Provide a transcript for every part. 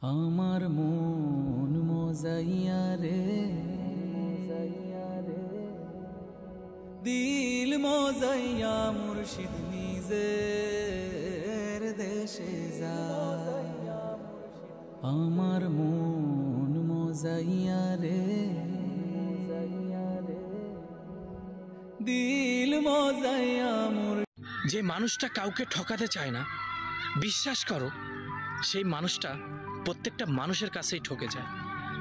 আমার মন মজাইয়া রে, দিল মজাইয়া মুর্শিদ নিজের দেশে যায়। আমার মন মজাইয়া রে, দিল মজাইয়া যে মানুষটা কাউকে ঠকাতে চায় না, বিশ্বাস করো সেই মানুষটা প্রত্যেকটা মানুষের কাছেই ঠকে যায়।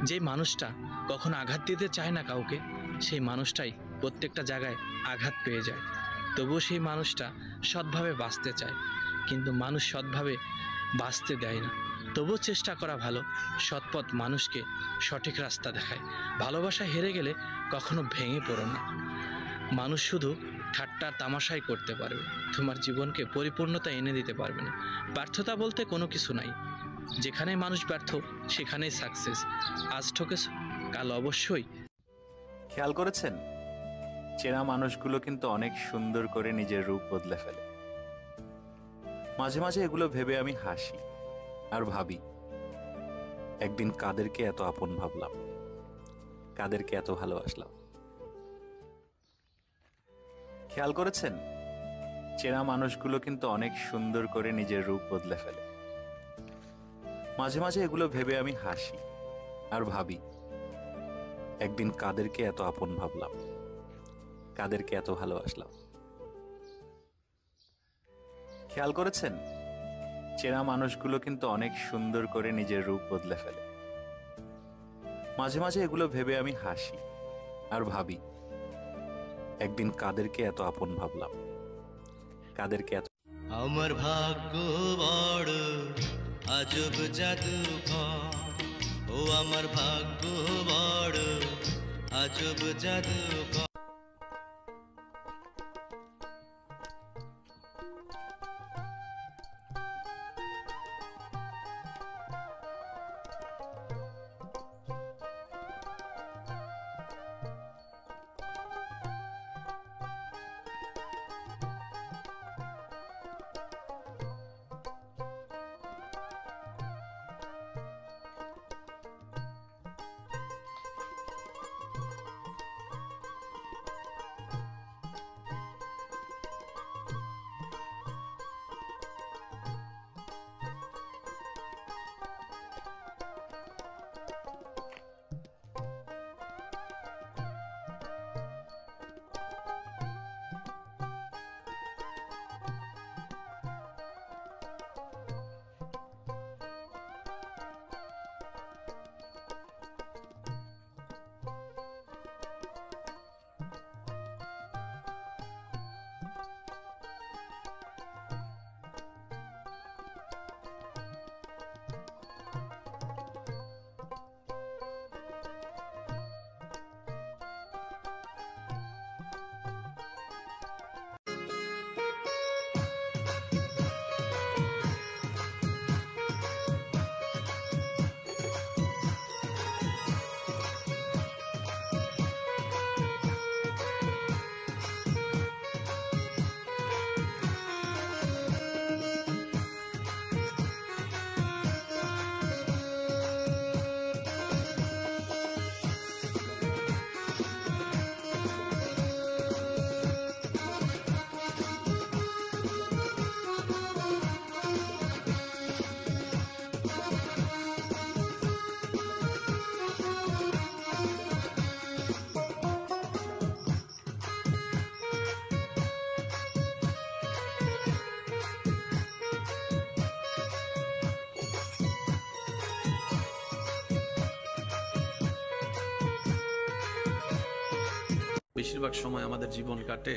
যে মানুষটা কখনো আঘাত দিতে চায় না কাউকে, সেই মানুষটাই প্রত্যেকটা জায়গায় আঘাত পেয়ে যায়। তবুও সেই মানুষটা সৎভাবে বাঁচতে চায়, কিন্তু মানুষ সৎভাবে বাঁচতে দেয় না। তবুও চেষ্টা করা ভালো, সৎপথ মানুষকে সঠিক রাস্তা দেখায়। ভালোবাসা হেরে গেলে কখনো ভেঙে পড়ো না। মানুষ শুধু ঠাট্টা তামাশাই করতে পারবে, তোমার জীবনকে পরিপূর্ণতা এনে দিতে পারবে না। ব্যর্থতা বলতে কোনো কিছু নাই, যেখানে মানুষ ব্যর্থ সেখানেই সাকসেস। আজ ঠকেছ, কাল অবশ্যই। খেয়াল করেছেন, চেনা মানুষগুলো কিন্তু অনেক সুন্দর করে নিজের রূপ বদলে ফেলে। মাঝে মাঝে এগুলো ভেবে আমি হাসি আর ভাবি, একদিন কাদেরকে এত আপন ভাবলাম, কাদেরকে এত ভালোবাসলাম। খেয়াল করেছেন, চেনা মানুষগুলো কিন্তু অনেক সুন্দর করে নিজের রূপ বদলে ফেলে। মাঝে মাঝে এগুলো ভেবে আমি হাসি আর ভাবি, একদিন কাদেরকে এত আপন ভাবলাম, কাদেরকে এত ভালোবাসলাম। খেয়াল করেছেন, চেনা মানুষগুলো কিন্তু অনেক সুন্দর করে নিজের রূপ বদলে ফেলে। মাঝে মাঝে এগুলো ভেবে আমি হাসি আর ভাবি, একদিন কাদেরকে এত আপন ভাবলাম, কাদেরকে এত। আমার ভাগ্য বড় আজব জাদুকর, ও আমার ভাগ্য বড় আজব জাদুকর। বেশিরভাগ সময় আমাদের জীবন কাটে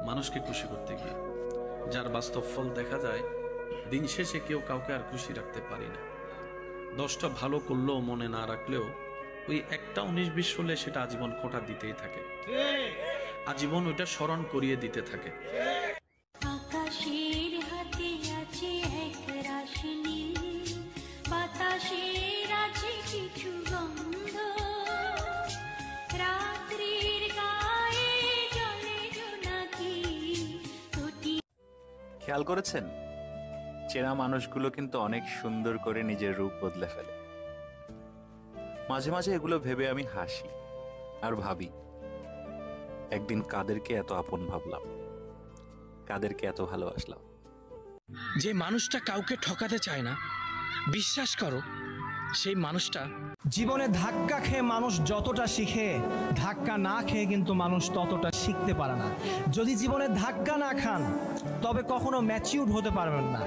মানুষকে খুশি করতে গিয়ে, যার বাস্তব ফল দেখা যায় দিন শেষে কেউ কাউকে আর খুশি রাখতে পারি না। 10টা ভালো করলেও মনে না রাখলেও ওই একটা 19-20 হলে সেটা আজীবন খোঁটা দিতেই থাকে, আজীবন ওইটা স্মরণ করিয়ে দিতে থাকে। আকাশের হাতে আছে এক রাশি নীল, বাতাসের আছে কিছু গন্ধ, রাত্রির গায়ে জলে জোনাকি। খেয়াল করেছেন, চেনা মানুষগুলো কিন্তু অনেক সুন্দর করে নিজের রূপ বদলে ফেলে। মাঝে মাঝে এগুলো ভেবে আমি হাসি আর ভাবি, একদিন কাদেরকে এত আপন ভাবলাম, কাদেরকে এত ভালোবাসলাম। যে মানুষটা কাউকে ঠকাতে চায় না, বিশ্বাস করো সেই মানুষটা জীবনে ধাক্কা খেয়ে মানুষ যতটা শিখে, ধাক্কা না খেয়ে কিন্তু মানুষ ততটা শিখতে পারে না। যদি জীবনে ধাক্কা না খান তবে কখনো ম্যাচিউরড হতে পারবেন না।